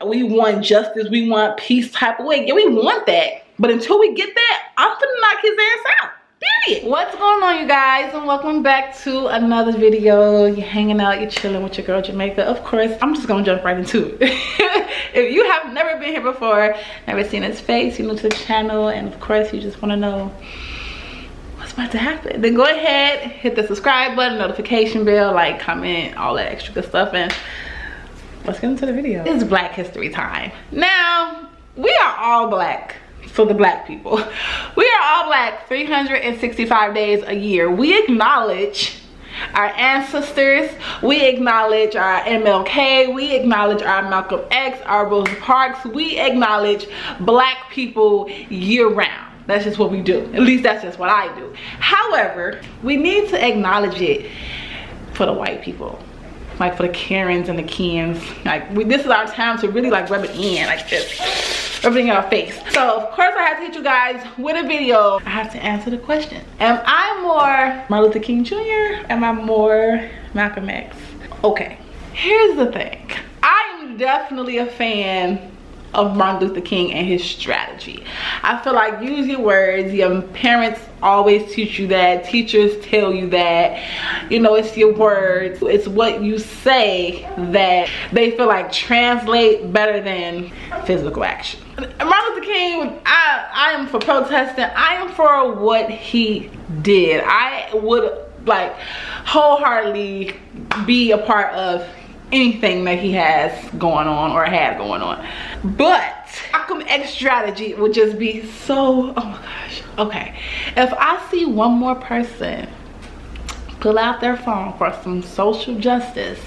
we want justice, we want peace type of way. Yeah, we want that. But until we get that, I'm finna knock his ass out. Period. What's going on, you guys? And welcome back to another video. You're hanging out, you're chilling with your girl Jamaica. Of course, I'm just gonna jump right into it. If you have never been here before, never seen his face, you're new to the channel, and of course you just want to know what's about to happen, then go ahead, hit the subscribe button, notification bell, like, comment, all that extra good stuff, and let's get into the video. It's Black History time. Now, we are all black. For the black people, we are all black 365 days a year. We acknowledge our ancestors, we acknowledge our MLK, we acknowledge our Malcolm X, our Rosa Parks, we acknowledge black people year round. That's just what we do. At least that's just what I do. However, we need to acknowledge it for the white people, like for the Karens and the Kens. Like this is our time to really like rub it in like this, rubbing in our face. So of course I have to hit you guys with a video. I have to answer the question: am I more Martin Luther King Jr.? Am I more Malcolm X? Okay, here's the thing. I am definitely a fan of Martin Luther King and his strategy. I feel like use your words. Your parents always teach you that. Teachers tell you that. You know, it's your words. It's what you say that they feel like translate better than physical action. Martin Luther King, I am for protesting. I am for what he did. I would like wholeheartedly be a part of anything that he has going on or had going on. But Malcolm X strategy would just be so, oh my gosh. Okay, if I see one more person pull out their phone for some social justice,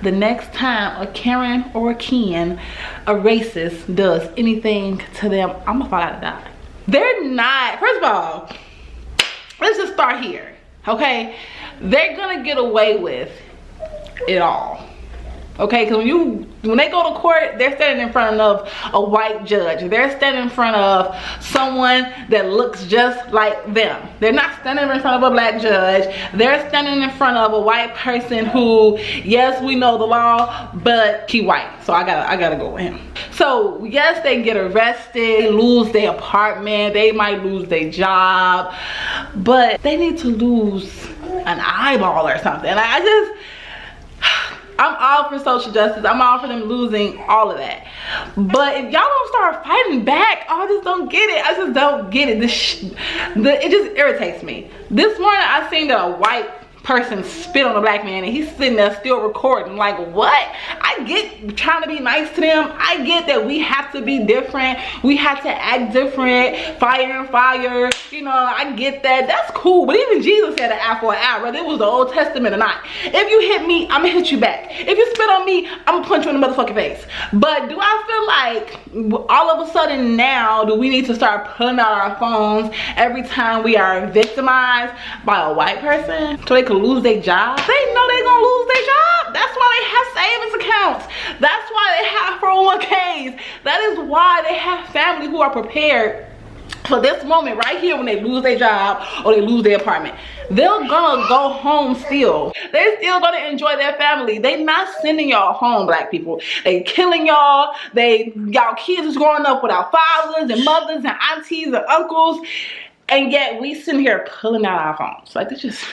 the next time a Karen or a Ken, a racist, does anything to them, I'm gonna fall out and die. They're not, first of all, let's just start here, okay? They're gonna get away with it all. Okay, because when they go to court, they're standing in front of a white judge. They're standing in front of someone that looks just like them. They're not standing in front of a black judge. They're standing in front of a white person who, yes, we know the law, but he white. So I gotta go with him. So yes, they get arrested, they lose their apartment, they might lose their job, but they need to lose an eyeball or something. I'm all for social justice. I'm all for them losing all of that. But if y'all don't start fighting back, I just don't get it. I just don't get it. It just irritates me. This morning I seen that a white person spit on a black man and he's sitting there still recording. Like, what? I get trying to be nice to them. I get that we have to be different. We have to act different. Fire and fire. You know, I get that. That's cool. But even Jesus said an eye for an eye, whether it was the Old Testament or not. If you hit me, I'm gonna hit you back. If you spit on me, I'm gonna punch you in the motherfucking face. But do I feel like all of a sudden now do we need to start pulling out our phones every time we are victimized by a white person so they can lose their job? They know they're gonna lose their job. That's why they have savings accounts. That's why they have 401ks. That is why they have family who are prepared for this moment right here when they lose their job or they lose their apartment. They're gonna go home still. They're still gonna enjoy their family. They not sending y'all home, black people. They killing y'all. Y'all kids is growing up without fathers and mothers and aunties and uncles, and yet we sitting here pulling out our phones. Like, this just,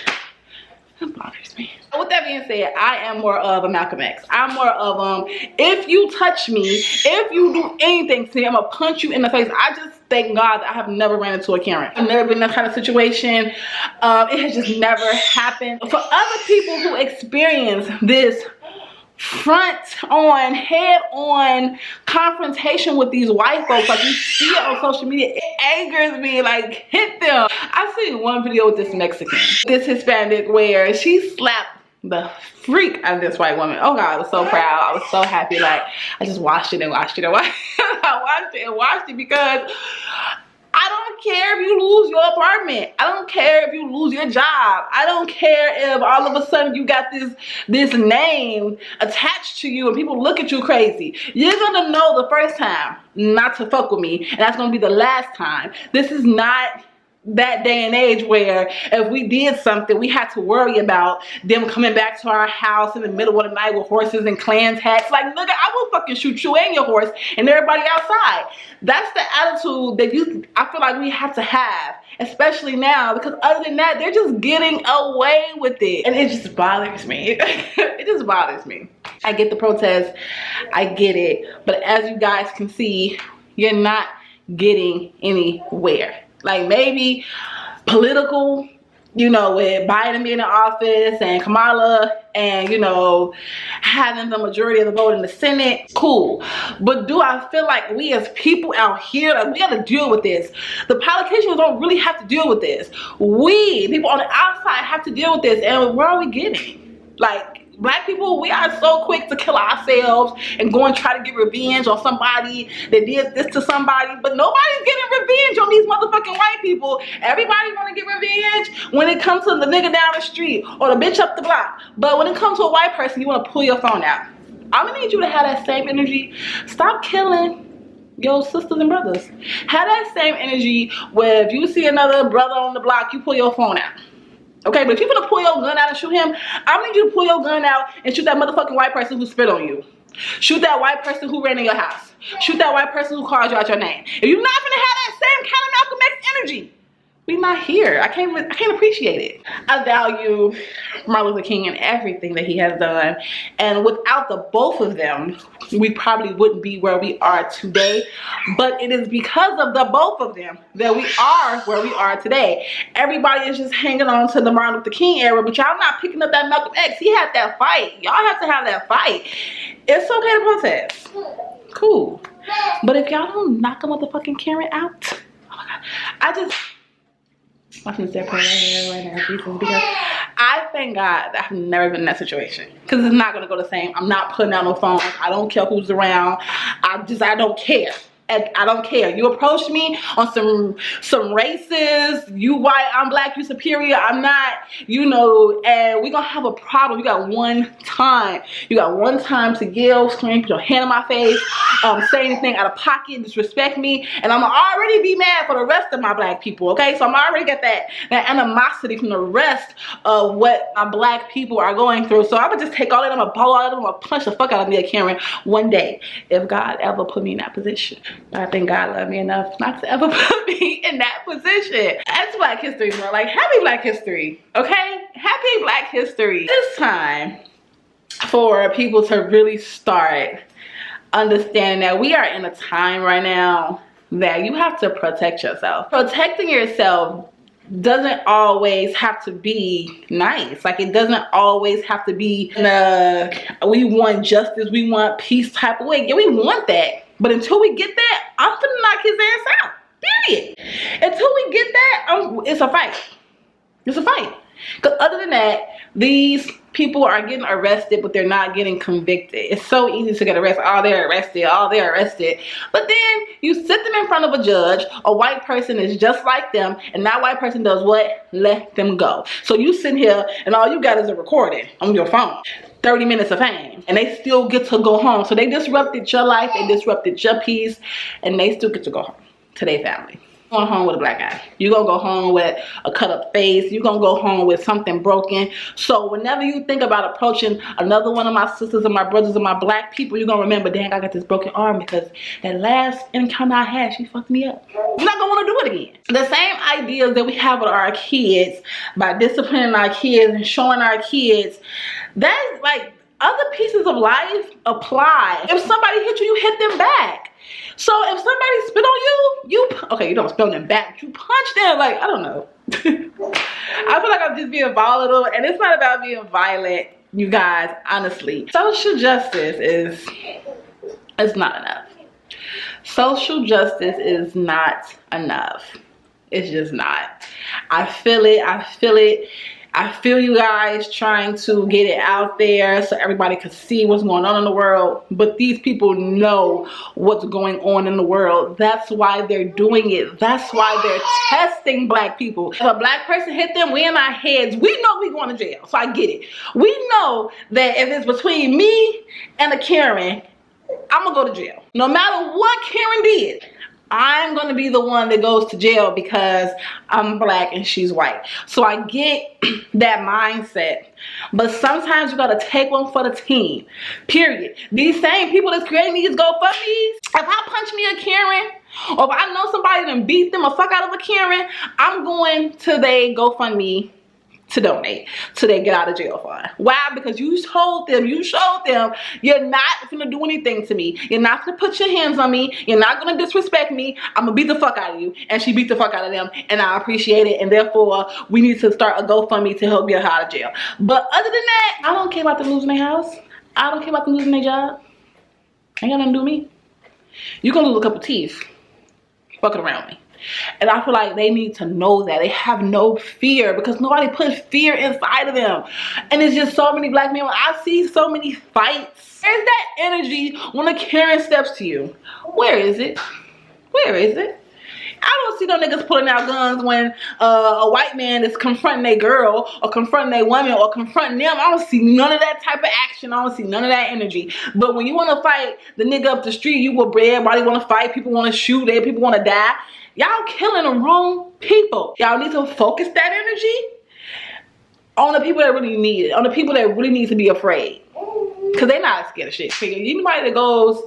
that bothers me. With that being said, I am more of a Malcolm X. I'm more of if you touch me, if you do anything to me, I'm gonna punch you in the face. I just thank God that I have never ran into a Karen. I've never been in that kind of situation. It has just never happened. For other people who experience this front on, head on confrontation with these white folks, like you see it on social media, it angers me. Like, hit them. I seen one video with this Mexican, this Hispanic, where she slapped the freak out of this white woman. Oh God, I was so proud. I was so happy. Like, I just watched it and watched it and watched it. I watched it and watched it because I don't care if you lose your apartment. I don't care if you lose your job. I don't care if all of a sudden you got this name attached to you and people look at you crazy. You're gonna know the first time not to fuck with me, and that's gonna be the last time. This is not that day and age where if we did something, we had to worry about them coming back to our house in the middle of the night with horses and clan tags. Like, nigga, I will fucking shoot you and your horse and everybody outside. That's the attitude that I feel like we have to have, especially now, because other than that, they're just getting away with it. And it just bothers me. It just bothers me. I get the protest, I get it, but as you guys can see, you're not getting anywhere. Like, maybe political, you know, with Biden being in office and Kamala and, you know, having the majority of the vote in the Senate, cool. But do I feel like we as people out here, like, we got to deal with this? The politicians don't really have to deal with this. We, people on the outside, have to deal with this. And where are we getting? Like, Black people, we are so quick to kill ourselves and go and try to get revenge on somebody that did this to somebody, but nobody's getting revenge on these motherfucking white people. Everybody want to get revenge when it comes to the nigga down the street or the bitch up the block. But when it comes to a white person, you want to pull your phone out. I'm gonna need you to have that same energy. Stop killing your sisters and brothers. Have that same energy where if you see another brother on the block, you pull your phone out. Okay, but if you're gonna pull your gun out and shoot him, I need you to pull your gun out and shoot that motherfucking white person who spit on you. Shoot that white person who ran in your house. Shoot that white person who called you out your name. If you're not gonna have that same kind of Malcolm X energy, we're not here. I can't appreciate it. I value Martin Luther King and everything that he has done. And without the both of them, we probably wouldn't be where we are today. But it is because of the both of them that we are where we are today. Everybody is just hanging on to the Martin Luther King era, but y'all not picking up that Malcolm X. He had that fight. Y'all have to have that fight. It's okay to protest. Cool. But if y'all don't knock a motherfucking Karen out, oh my God. I'm gonna start praying right now, Jesus, because I thank God that I've never been in that situation. Because it's not gonna go the same. I'm not putting out no phones. I don't care who's around. I don't care. I don't care. You approach me on some racist, you white, I'm black, you superior, I'm not, you know, and we're gonna have a problem. You got one time. You got one time to yell, scream, put your hand in my face, say anything out of pocket, disrespect me, and I'm already be mad for the rest of my black people, okay? So I'm already got that animosity from the rest of what my black people are going through. So I'm gonna just take all that, I'm gonna blow all that, I'm gonna punch the fuck out of me, Karen, one day, if God ever put me in that position. I think God loved me enough not to ever put me in that position. That's Black History Month. Like, happy Black History, okay? Happy Black History. It's time for people to really start understanding that we are in a time right now that you have to protect yourself. Protecting yourself doesn't always have to be nice. Like, it doesn't always have to be we want justice, we want peace type of way. Yeah, we want that. But until we get that, I'm finna knock his ass out. Period. Until we get that, it's a fight. It's a fight. Because other than that, these people are getting arrested, but they're not getting convicted. It's so easy to get arrested. Oh, they're arrested. Oh, they're arrested. But then you sit them in front of a judge. A white person is just like them, and that white person does what? Let them go. So you sit here, and all you got is a recording on your phone. 30 minutes of fame, and they still get to go home. So they disrupted your life, they disrupted your peace, and they still get to go home to their family. You're going home with a black eye. You're gonna go home with a cut up face. You're gonna go home with something broken. So whenever you think about approaching another one of my sisters and my brothers and my black people, you're gonna remember, dang, I got this broken arm because that last encounter I had, she fucked me up. You're not gonna wanna do it again. The same ideas that we have with our kids, by disciplining our kids and showing our kids, that's like other pieces of life apply. If somebody hit you, you hit them back. So if somebody spit on you, okay, you don't spit on them back, you punch them. Like, I don't know. I feel like I'm just being volatile, and it's not about being violent, you guys, honestly. Social justice is not enough. Social justice is not enough. It's just not. I feel it. I feel it. I feel you guys trying to get it out there so everybody can see what's going on in the world. But these people know what's going on in the world. That's why they're doing it. That's why they're testing black people. If a black person hit them, we in our heads, we know we going to jail. So I get it. We know that if it's between me and a Karen, I'm going to go to jail. No matter what Karen did, I'm gonna be the one that goes to jail because I'm black and she's white. So I get that mindset, but sometimes you gotta take one for the team, period. These same people that's creating these GoFundMes, if I punch me a Karen, or if I know somebody that beat them or fuck out of a Karen, I'm going to their GoFundMe to donate so they get out of jail fund. Why? Because you showed them you're not gonna do anything to me. You're not gonna put your hands on me. You're not gonna disrespect me. I'm gonna beat the fuck out of you. And she beat the fuck out of them, and I appreciate it. And therefore, we need to start a GoFundMe to help get her out of jail. But other than that, I don't care about them losing their house. I don't care about them losing their job. Ain't got nothing to do with me. You can lose a couple teeth fucking around me. And I feel like they need to know that. They have no fear because nobody puts fear inside of them. And it's just so many black men. When I see so many fights, where's that energy when a Karen steps to you? Where is it? Where is it? I don't see no niggas pulling out guns when a white man is confronting a girl or confronting a woman or confronting them. I don't see none of that type of action. I don't see none of that energy. But when you want to fight the nigga up the street, you will everybody want to fight. People want to shoot. People want to die. Y'all killing the wrong people. Y'all need to focus that energy on the people that really need it. On the people that really need to be afraid. Because they're not scared of shit. Anybody that goes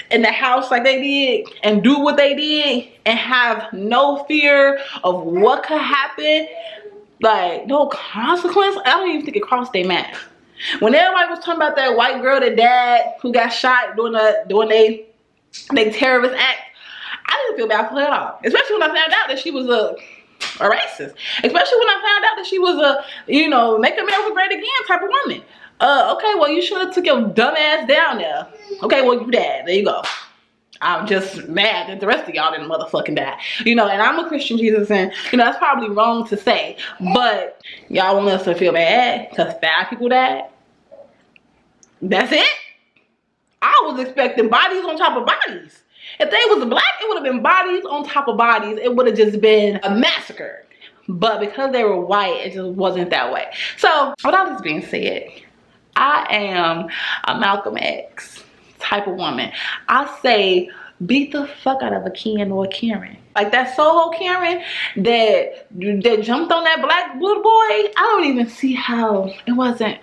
in the house like they did and do what they did and have no fear of what could happen, like no consequence, I don't even think it crossed their mind. When everybody was talking about that white girl that died who got shot doing they terrorist act, I didn't feel bad for her at all. Especially when I found out that she was a racist. Especially when I found out that she was a, make America great again type of woman. Okay, well, you should have took your dumb ass down there. Okay, well, you died. There you go. I'm just mad that the rest of y'all didn't motherfucking die. And I'm a Christian Jesus, and, that's probably wrong to say. But y'all want us to feel bad because 5 people died? That's it? I was expecting bodies on top of bodies. If they was black, it would have been bodies on top of bodies. It would have just been a massacre. But because they were white, it just wasn't that way. So, with all this being said, I am a Malcolm X type of woman. I say beat the fuck out of a Ken or a Karen. Like that Soho Karen that jumped on that black little boy. I don't even see how it wasn't.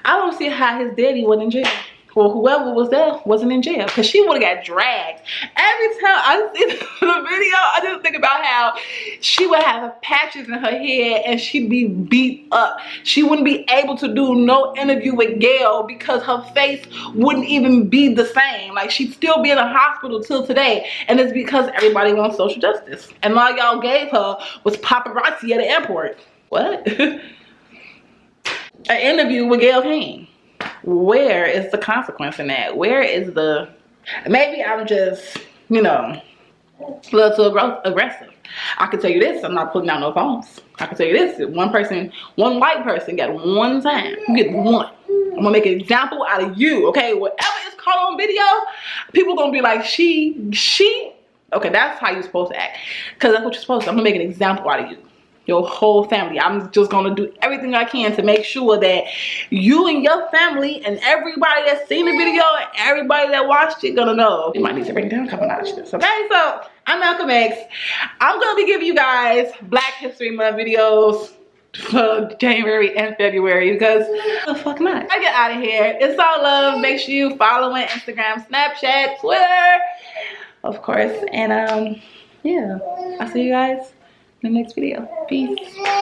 I don't see how his daddy wasn't in jail. Or whoever was there wasn't in jail, because she would have got dragged. Every time I see the video, I just think about how she would have patches in her head and she'd be beat up. She wouldn't be able to do no interview with Gail because her face wouldn't even be the same. Like, she'd still be in a hospital till today, and it's because everybody wants social justice. And all y'all gave her was paparazzi at the airport. What? An interview with Gail King. Where is the consequence in that? Where is the... Maybe I'm just, a little too aggressive. I can tell you this, I'm not putting out no phones. I can tell you this, one white person got one time. You get one. I'm gonna make an example out of you, okay? Whatever is caught on video, people gonna be like, she. Okay, that's how you're supposed to act. Because that's what you're supposed to. I'm gonna make an example out of you. Your whole family. I'm just gonna do everything I can to make sure that you and your family and everybody that's seen the video and everybody that watched it gonna know. You might need to bring it down a couple notches. Okay, so I'm Malcolm X. I'm gonna be giving you guys Black History Month videos for January and February because the fuck not. I get out of here. It's all love. Make sure you follow on Instagram, Snapchat, Twitter, of course. And yeah, I'll see you guys in the next video. Peace.